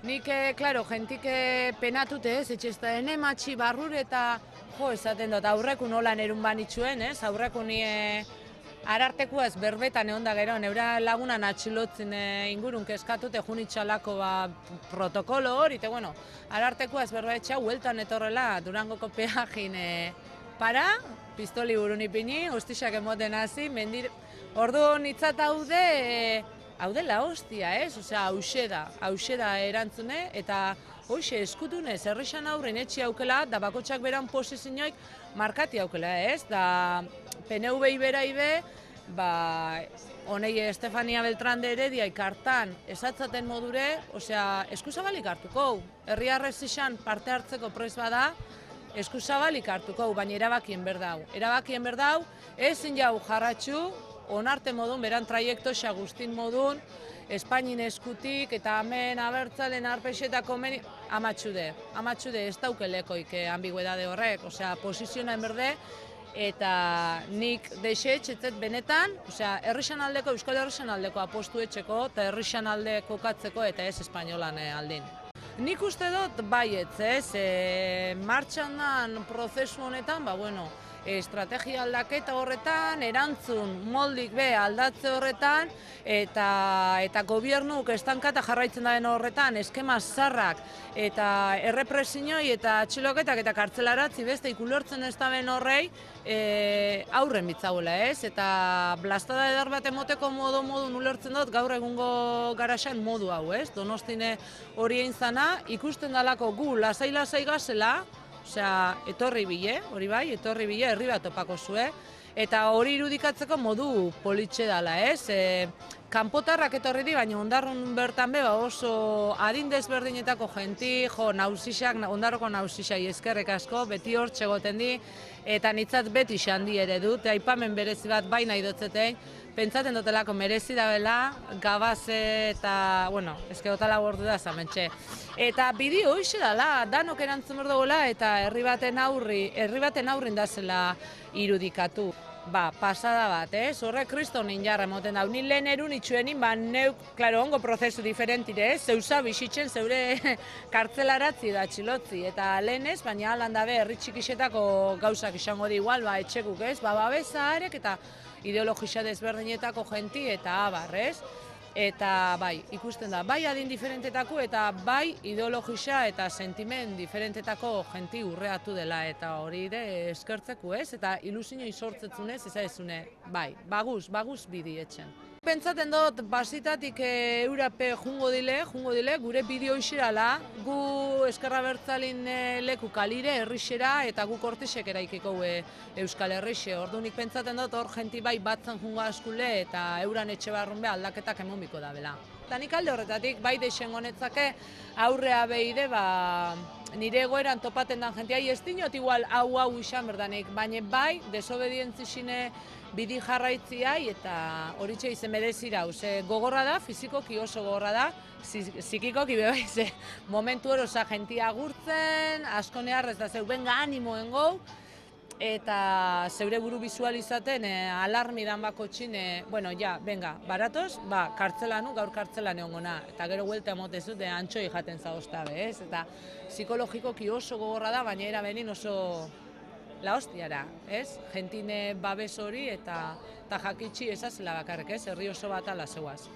Nik, klaro, jentik penatute ez, etxezta ene matxi barrur eta esaten dut, aurreku nola nerun banitxuen, ez, aurreku ni arartekoa ez berbetan egon da gero, neura lagunan atxilotzen ingurun keskatute junitxalako protokolo hori, eta bueno, arartekoa ez berbetxea, hueltan etorrela Durangoko peajin para, pistoli burun ipini, ustixak emoten hasi, ordu nitzat hau dela hostia, ez? Osea, hause da erantzune, eta hoxe eskutunez, herrixan aurren etxi aukela, da bakotxak beran posizioik markati aukela, ez? Da PNV beraibe, honei Estefania Beltrán de Heredia ikartan esatzaten modure, osea, eskuzabalik hartuko, herriarrez izan parte hartzeko proiz bada, eskuzabalik hartuko, baina erabakien berdau. Erabakien berdau, ezin jau jarratxu, onarte modun, beran traiekto Agustin modun, Espainin eskutik eta hemen abertzalen arpexetako amatxude, ez daukelekoik ambiguedade horrek, osea, posizionaen berde, eta nik deixetxetzet benetan, osea, Euskal Herrixan aldeko apostu etxeko, eta Herrixan alde kokatzeko eta ez espainolan aldin. Nik uste dut baietz, ez, martxan dan prozesu honetan, estrategia aldaketa horretan, erantzun moldik be aldatze horretan, eta gobernuk estankata jarraitzen daren horretan, eskema zarrak, eta errepresioi eta atxiloketak eta kartzelaratzi beste ikulertzen ez da ben horrei, aurren bitzauela, ez? Eta blastada edar bat emoteko modun ulertzen dut gaur egungo garaxan modu hau, ez? Donostine hori egin zana, ikusten dalako gu lasai gazela, osea, etorri bile, hori bai, etorri bile, herri bat topako zue, eta hori irudikatzeko modu politxe dela, ez? Kanpotarrak etorri di, baina ondarrun bertan be, oso adin desberdinetako jenti, ondarroko nausixai eskerrek asko, beti hor txegoten di, eta nitzat beti xandi ere dut, aipamen berezi bat bai nahi dutzetein, pentsaten dutelako merezi dabela, gabaze eta, dotala gordu da zamentxe. Eta bideo hoxe dela, danok erantzun berdogola eta herri baten aurrin da zela irudikatu. Pasada bat, ez? Horrek kriston injarra emoten dau. Ni lehen erun itxuenin, neuk, klaro, ongo prozesu diferentire, ez? Zeusa bizitzen zeure kartzelaratzi da txilotzi. Eta lehen ez, baina alan dabe herri txikixetako gauzak izango di igual, etxekuk, ez? Babesa arek eta ideologisa desberdinetako jenti eta abar, ez? Eta ikusten da, bai adin diferentetako eta bai ideologisa eta sentimen diferentetako jenti urreatu dela eta hori ere eskertzeku, ez? Eta ilusioi sortzetzunez, ezazune, baguz bidi etxen. Pentsaten dut, basitatik eurape jungo dile, gure bideo isirala, gu Eskerra Bertzalin leku kalire, herrixera, eta gu kortesek eraikiko Euskal Herrixe. Ordunik pentsaten dut, hor jenti bai batzan jungo askule, eta euran etxe barrun be aldaketak emonbiko da bela. Eta nik alde horretatik, bai deixen honetzake, aurrea behide, nire egoeran topaten dan jentia, ez dinot igual hau izan berdanik, baina bai, desobedientzisine bidi jarraitziai eta horitxe izen merezira, gogorra da, fizikoki oso gogorra da, zikikoki bebai, momentu hori jentia agurtzen, asko neharrez da zeu, benga animoen gau, eta zeure buru bizualizaten alarmidan bako txin, baratoz, kartzelanu, gaur kartzelan egon gona, eta gero huelta emotezut, antxoi jaten zauztabe, ez? Eta psikologikoki oso gogorra da, baina era benin oso la hostiara, ez? Jentine babes hori eta jakitxi ezazela bakarrik, ez? Herri oso bat ala zeuaz.